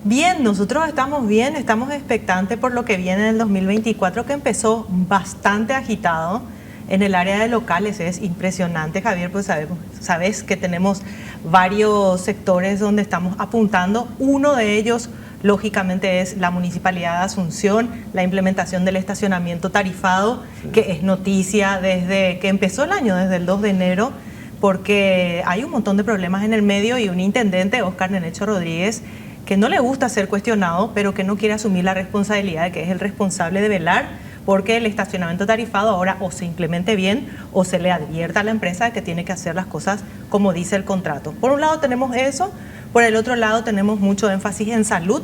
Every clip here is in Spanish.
Bien, nosotros estamos bien, estamos expectantes por lo que viene en el 2024, que empezó bastante agitado. En el área de locales es impresionante, Javier, pues sabes que tenemos varios sectores donde estamos apuntando. Uno de ellos, lógicamente, es la Municipalidad de Asunción, la implementación del estacionamiento tarifado, que es noticia desde que empezó el año, desde el 2 de enero, porque hay un montón de problemas en el medio y un intendente, Oscar Nenecho Rodríguez, que no le gusta ser cuestionado, pero que no quiere asumir la responsabilidad de que es el responsable de velar porque el estacionamiento tarifado ahora o se implemente bien o se le advierta a la empresa de que tiene que hacer las cosas como dice el contrato. Por un lado tenemos eso, por el otro lado tenemos mucho énfasis en salud.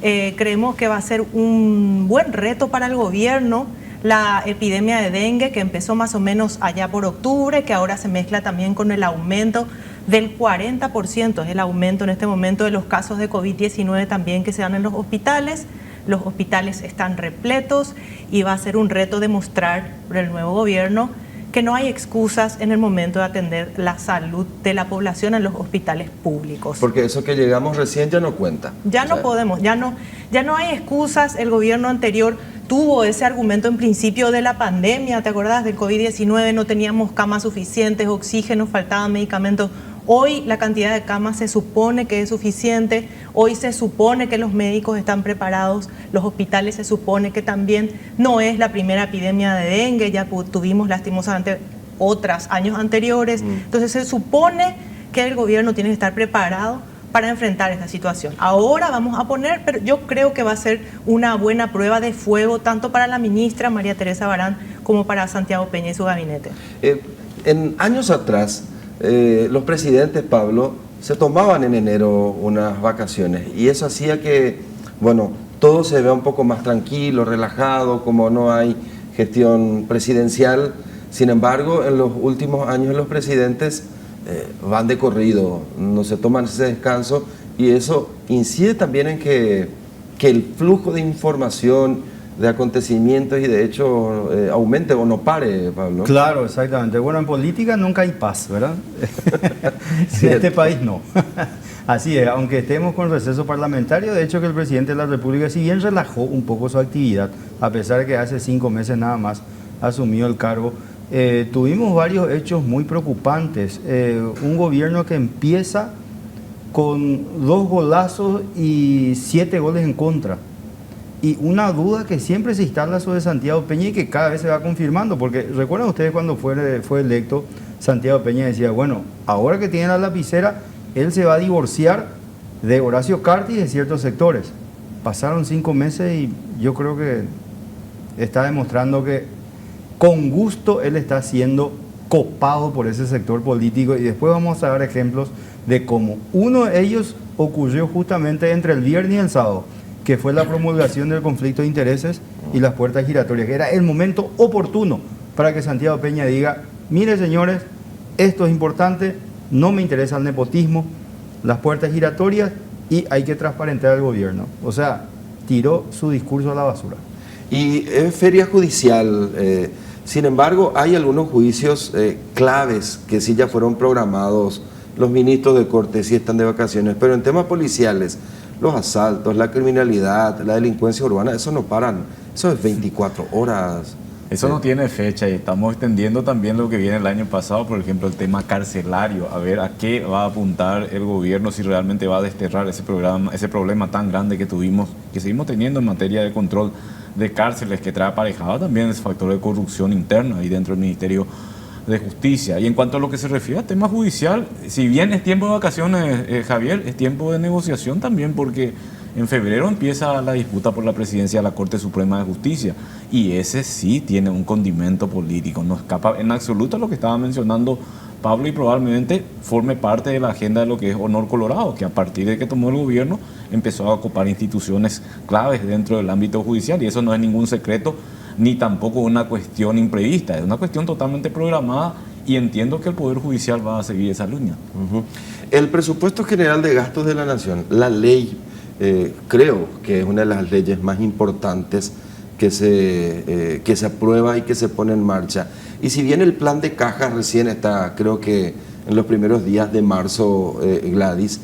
Creemos que va a ser un buen reto para el gobierno la epidemia de dengue que empezó más o menos allá por octubre, que ahora se mezcla también con el aumento del 40%, es el aumento en este momento de los casos de COVID-19 también que se dan en los hospitales. Los hospitales están repletos y va a ser un reto demostrar por el nuevo gobierno que no hay excusas en el momento de atender la salud de la población en los hospitales públicos. Porque eso que llegamos recién ya no cuenta. Ya no podemos, ya no hay excusas. El gobierno anterior tuvo ese argumento en principio de la pandemia, ¿te acordás? Del COVID-19, no teníamos camas suficientes, oxígeno, faltaban medicamentos. Hoy la cantidad de camas se supone que es suficiente, hoy se supone que los médicos están preparados, los hospitales se supone que también. No es la primera epidemia de dengue, ya tuvimos lastimosamente otros años anteriores. Entonces se supone que el gobierno tiene que estar preparado para enfrentar esta situación. Ahora vamos a poner, pero yo creo que va a ser una buena prueba de fuego tanto para la ministra María Teresa Barán como para Santiago Peña y su gabinete. En años atrás, los presidentes, Pablo, se tomaban en enero unas vacaciones y eso hacía que, bueno, todo se vea un poco más tranquilo, relajado, como no hay gestión presidencial. Sin embargo, en los últimos años los presidentes van de corrido, no se toman ese descanso y eso incide también en que el flujo de información, de acontecimientos y de hecho aumente o no pare, Pablo. Claro, exactamente. Bueno, en política nunca hay paz, ¿verdad? En este país no. Así es, aunque estemos con receso parlamentario, de hecho que el presidente de la República, si bien relajó un poco su actividad, a pesar de que hace 5 meses nada más asumió el cargo, tuvimos varios hechos muy preocupantes. Un gobierno que empieza con 2 golazos y 7 goles en contra. Y una duda que siempre se instala sobre Santiago Peña y que cada vez se va confirmando, porque recuerdan ustedes cuando fue electo, Santiago Peña decía, bueno, ahora que tiene la lapicera, él se va a divorciar de Horacio Cartes y de ciertos sectores. Pasaron 5 meses y yo creo que está demostrando que con gusto él está siendo copado por ese sector político y después vamos a dar ejemplos de cómo uno de ellos ocurrió justamente entre el viernes y el sábado, que fue la promulgación del conflicto de intereses y las puertas giratorias, que era el momento oportuno para que Santiago Peña diga, mire señores, esto es importante, no me interesa el nepotismo, las puertas giratorias y hay que transparentar al gobierno. O sea, tiró su discurso a la basura. Y es feria judicial, sin embargo, hay algunos juicios claves que sí ya fueron programados, los ministros de Corte sí están de vacaciones, pero en temas policiales, los asaltos, la criminalidad, la delincuencia urbana, eso no paran, eso es 24 horas. Eso no tiene fecha y estamos extendiendo también lo que viene el año pasado, por ejemplo, el tema carcelario, a ver a qué va a apuntar el gobierno, si realmente va a desterrar ese problema tan grande que seguimos teniendo en materia de control de cárceles, que trae aparejado también ese factor de corrupción interna ahí dentro del Ministerio de Justicia. Y en cuanto a lo que se refiere al tema judicial, si bien es tiempo de vacaciones, Javier, es tiempo de negociación también, porque en febrero empieza la disputa por la presidencia de la Corte Suprema de Justicia y ese sí tiene un condimento político, no escapa en absoluto a lo que estaba mencionando Pablo y probablemente forme parte de la agenda de lo que es Honor Colorado, que a partir de que tomó el gobierno empezó a ocupar instituciones claves dentro del ámbito judicial y eso no es ningún secreto ni tampoco una cuestión imprevista, es una cuestión totalmente programada y entiendo que el Poder Judicial va a seguir esa línea. El presupuesto general de gastos de la Nación, la ley, creo que es una de las leyes más importantes que se aprueba y que se pone en marcha. Y si bien el plan de caja recién está, creo que en los primeros días de marzo, Gladys,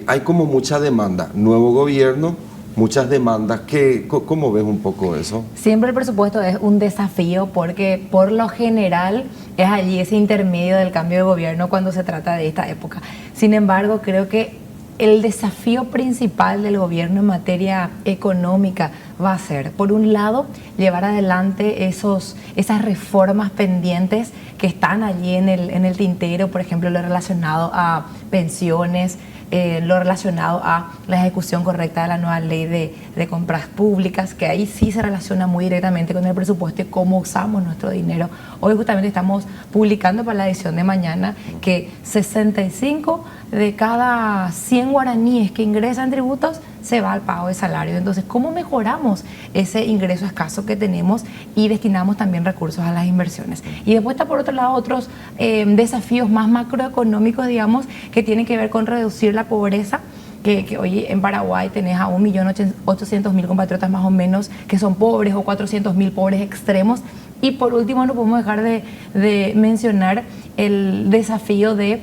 hay como mucha demanda, nuevo gobierno, muchas demandas. ¿Cómo ves un poco eso? Siempre el presupuesto es un desafío porque por lo general es allí ese intermedio del cambio de gobierno cuando se trata de esta época. Sin embargo, creo que el desafío principal del gobierno en materia económica va a ser, por un lado, llevar adelante esas reformas pendientes que están allí en el tintero, por ejemplo, lo relacionado a pensiones, lo relacionado a la ejecución correcta de la nueva ley de compras públicas, que ahí sí se relaciona muy directamente con el presupuesto y cómo usamos nuestro dinero. Hoy justamente estamos publicando para la edición de mañana que 65 de cada 100 guaraníes que ingresan tributos se va al pago de salario. Entonces, ¿cómo mejoramos ese ingreso escaso que tenemos y destinamos también recursos a las inversiones? Y después está por otro lado otros desafíos más macroeconómicos, digamos, que tienen que ver con reducir la pobreza, que hoy en Paraguay tenés a 1.800.000 compatriotas más o menos que son pobres o 400.000 pobres extremos. Y por último, no podemos dejar de mencionar el desafío de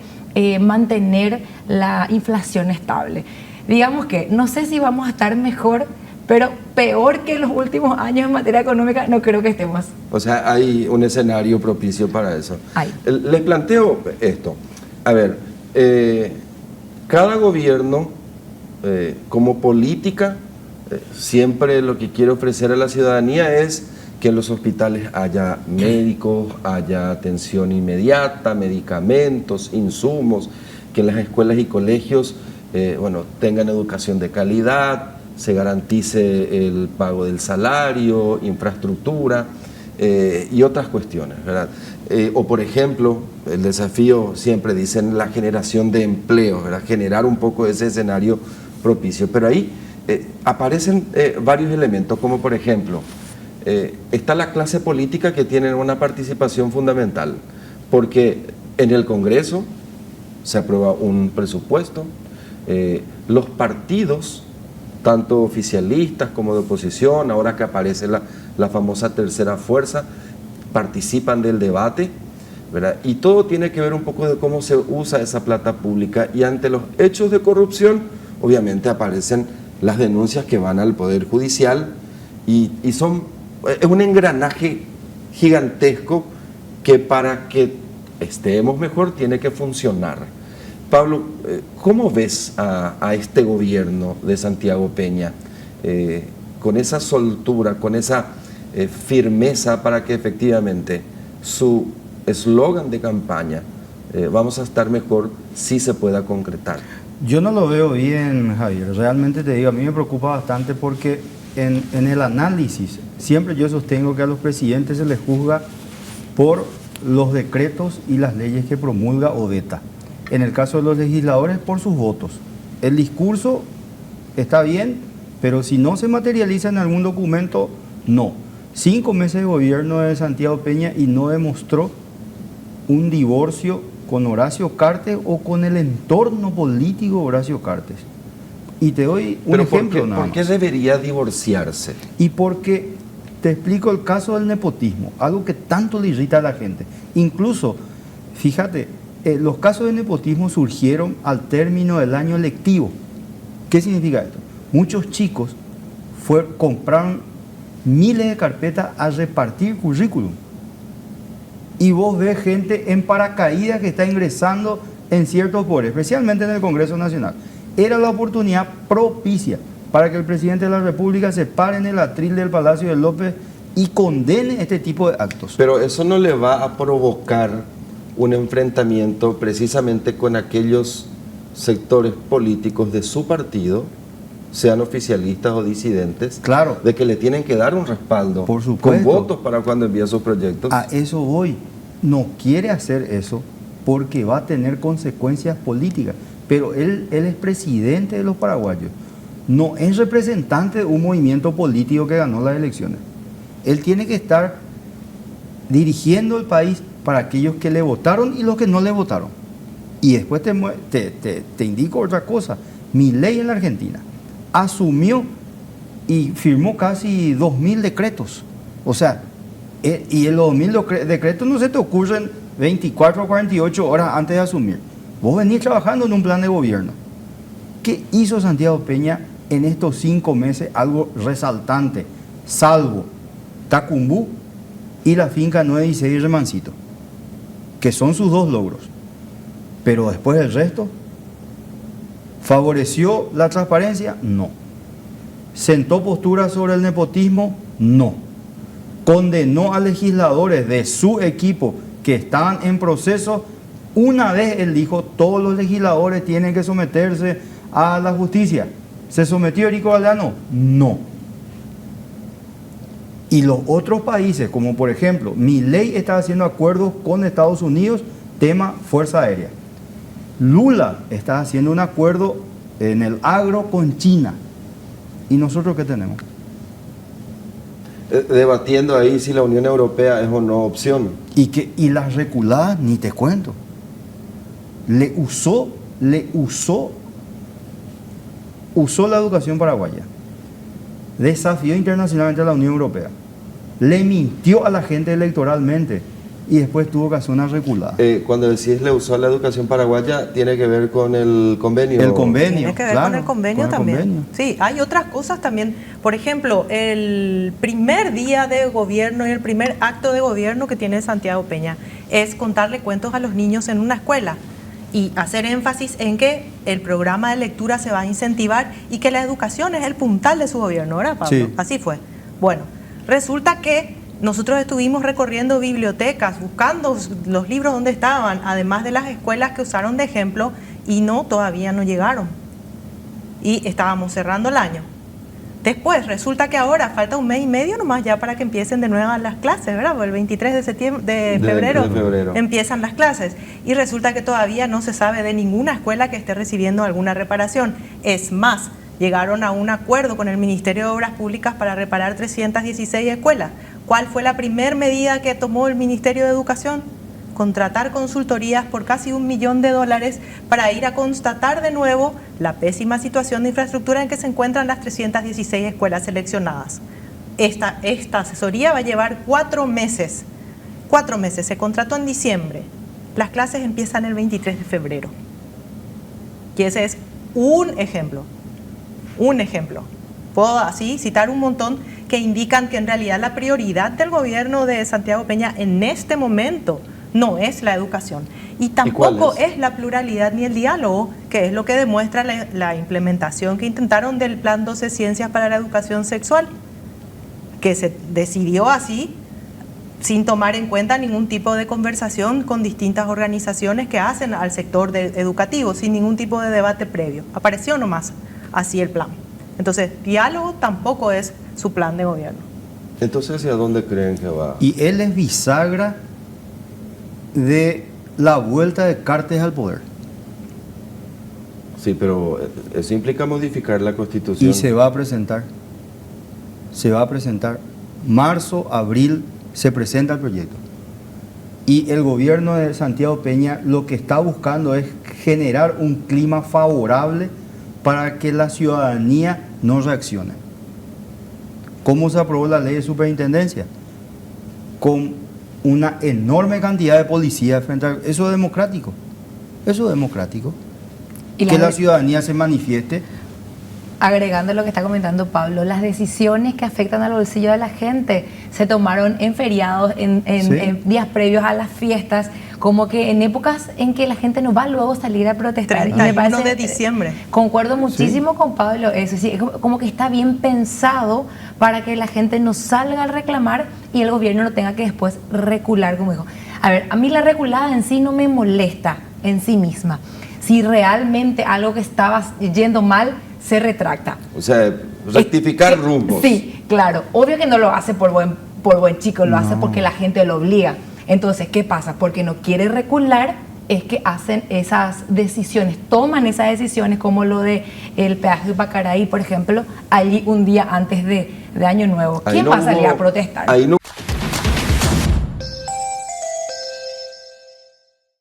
mantener la inflación estable. Digamos que no sé si vamos a estar mejor, pero peor que en los últimos años en materia económica no creo que estemos. O sea, hay un escenario propicio para eso. Hay. Les planteo esto. A ver, cada gobierno, como política, siempre lo que quiere ofrecer a la ciudadanía es que en los hospitales haya médicos, haya atención inmediata, medicamentos, insumos, que en las escuelas y colegios tengan educación de calidad, se garantice el pago del salario, infraestructura y otras cuestiones, ¿verdad? O por ejemplo, el desafío, siempre dicen, la generación de empleo, ¿verdad? Generar un poco ese escenario propicio. Pero ahí aparecen varios elementos, como por ejemplo, está la clase política que tiene una participación fundamental, porque en el Congreso se aprueba un presupuesto, los partidos, tanto oficialistas como de oposición, ahora que aparece la famosa tercera fuerza, participan del debate, ¿verdad? Y todo tiene que ver un poco de cómo se usa esa plata pública, y ante los hechos de corrupción, obviamente aparecen las denuncias que van al Poder Judicial, y es un engranaje gigantesco que para que estemos mejor tiene que funcionar. Pablo, ¿cómo ves a este gobierno de Santiago Peña con esa soltura, con esa firmeza para que efectivamente su eslogan de campaña, vamos a estar mejor, sí se pueda concretar? Yo no lo veo bien, Javier. Realmente te digo, a mí me preocupa bastante porque en el análisis siempre yo sostengo que a los presidentes se les juzga por los decretos y las leyes que promulga o veta. En el caso de los legisladores, por sus votos. El discurso está bien, pero si no se materializa en algún documento, no. 5 meses de gobierno de Santiago Peña y no demostró un divorcio con Horacio Cartes o con el entorno político de Horacio Cartes. Y te doy un ejemplo nada más. ¿Por qué debería divorciarse? Y porque te explico el caso del nepotismo, algo que tanto le irrita a la gente. Incluso, fíjate, los casos de nepotismo surgieron al término del año lectivo. ¿Qué significa esto? Muchos chicos compraron miles de carpetas a repartir currículum. Y vos ves gente en paracaídas que está ingresando en ciertos poderes, especialmente en el Congreso Nacional. Era la oportunidad propicia para que el presidente de la República se pare en el atril del Palacio de López y condene este tipo de actos. Pero eso no le va a provocar un enfrentamiento precisamente con aquellos sectores políticos de su partido, sean oficialistas o disidentes, claro, de que le tienen que dar un respaldo, por supuesto, con votos para cuando envíe sus proyectos. A eso voy. No quiere hacer eso porque va a tener consecuencias políticas. Pero él es presidente de los paraguayos, no es representante de un movimiento político que ganó las elecciones. Él tiene que estar dirigiendo el país para aquellos que le votaron y los que no le votaron. Y después te indico otra cosa. Milei en la Argentina asumió y firmó casi 2.000 decretos. O sea, y en los 2.000 decretos no se te ocurren 24 o 48 horas antes de asumir. Vos venís trabajando en un plan de gobierno. ¿Qué hizo Santiago Peña en estos 5 meses? Algo resaltante, salvo Tacumbú y la finca 916 y Remancito, que son sus 2 logros. Pero después el resto, ¿favoreció la transparencia? No. ¿Sentó postura sobre el nepotismo? No. ¿Condenó a legisladores de su equipo que estaban en proceso? Una vez él dijo, todos los legisladores tienen que someterse a la justicia. ¿Se sometió Erico Galeano? No. Y los otros países, como por ejemplo, Milei está haciendo acuerdos con Estados Unidos, tema Fuerza Aérea. Lula está haciendo un acuerdo en el agro con China. ¿Y nosotros qué tenemos? Debatiendo ahí si la Unión Europea es o no opción. Y las reculadas, ni te cuento. Le usó la educación paraguaya. Desafió internacionalmente a la Unión Europea. Le mintió a la gente electoralmente y después tuvo que hacer una reculada. Cuando decís le usó la educación paraguaya, tiene que ver con el convenio. El convenio. Tiene que ver claro, con el convenio con el también. convenio. Sí, hay otras cosas también. Por ejemplo, el primer día de gobierno y el primer acto de gobierno que tiene Santiago Peña es contarle cuentos a los niños en una escuela y hacer énfasis en que el programa de lectura se va a incentivar y que la educación es el puntal de su gobierno, ¿verdad, Pablo? Sí. Así fue. Bueno, resulta que nosotros estuvimos recorriendo bibliotecas, buscando los libros donde estaban, además de las escuelas que usaron de ejemplo, y no, todavía no llegaron. Y estábamos cerrando el año. Después, resulta que ahora falta 1 mes y medio nomás ya para que empiecen de nuevo las clases, ¿verdad? El 23 de febrero empiezan las clases. Y resulta que todavía no se sabe de ninguna escuela que esté recibiendo alguna reparación. Es más, llegaron a un acuerdo con el Ministerio de Obras Públicas para reparar 316 escuelas. ¿Cuál fue la primera medida que tomó el Ministerio de Educación? Contratar consultorías por casi $1 millón para ir a constatar de nuevo la pésima situación de infraestructura en que se encuentran las 316 escuelas seleccionadas. Esta asesoría va a llevar 4 meses. 4 meses, se contrató en diciembre. Las clases empiezan el 23 de febrero. Y ese es un ejemplo. Un ejemplo. Puedo así citar un montón que indican que en realidad la prioridad del gobierno de Santiago Peña en este momento no es la educación y tampoco es la pluralidad ni el diálogo, que es lo que demuestra la implementación que intentaron del Plan 12 Ciencias para la Educación Sexual, que se decidió así sin tomar en cuenta ningún tipo de conversación con distintas organizaciones que hacen al sector educativo, sin ningún tipo de debate previo. Apareció nomás así el plan. Entonces, diálogo tampoco es su plan de gobierno. Entonces, ¿hacia dónde creen que va? Y él es bisagra de la vuelta de Cartes al poder. Sí, pero eso implica modificar la Constitución. Y se va a presentar. Se va a presentar. Marzo, abril, se presenta el proyecto. Y el gobierno de Santiago Peña lo que está buscando es generar un clima favorable para que la ciudadanía no reaccione. ¿Cómo se aprobó la ley de superintendencia? Con una enorme cantidad de policías frente a... Eso es democrático. Eso es democrático. Y que la ciudadanía se manifieste. Agregando lo que está comentando Pablo, las decisiones que afectan al bolsillo de la gente se tomaron en feriados, en días previos a las fiestas, como que en épocas en que la gente no va luego a salir a protestar. 31 de diciembre. Concuerdo muchísimo con Pablo, eso sí, como que está bien pensado para que la gente no salga a reclamar y el gobierno no tenga que después recular, como dijo. A ver, a mí la reculada en sí no me molesta en sí misma. Si realmente algo que estaba yendo mal se retracta. O sea, rectificar rumbos. Sí, claro. Obvio que no lo hace por buen chico, lo hace porque la gente lo obliga. Entonces, ¿qué pasa? Porque no quiere recular, es que hacen esas decisiones, toman esas decisiones como lo de el peaje de Pacaraí, por ejemplo, allí un día antes de Año Nuevo. ¿Quién va a salir a protestar? Ahí no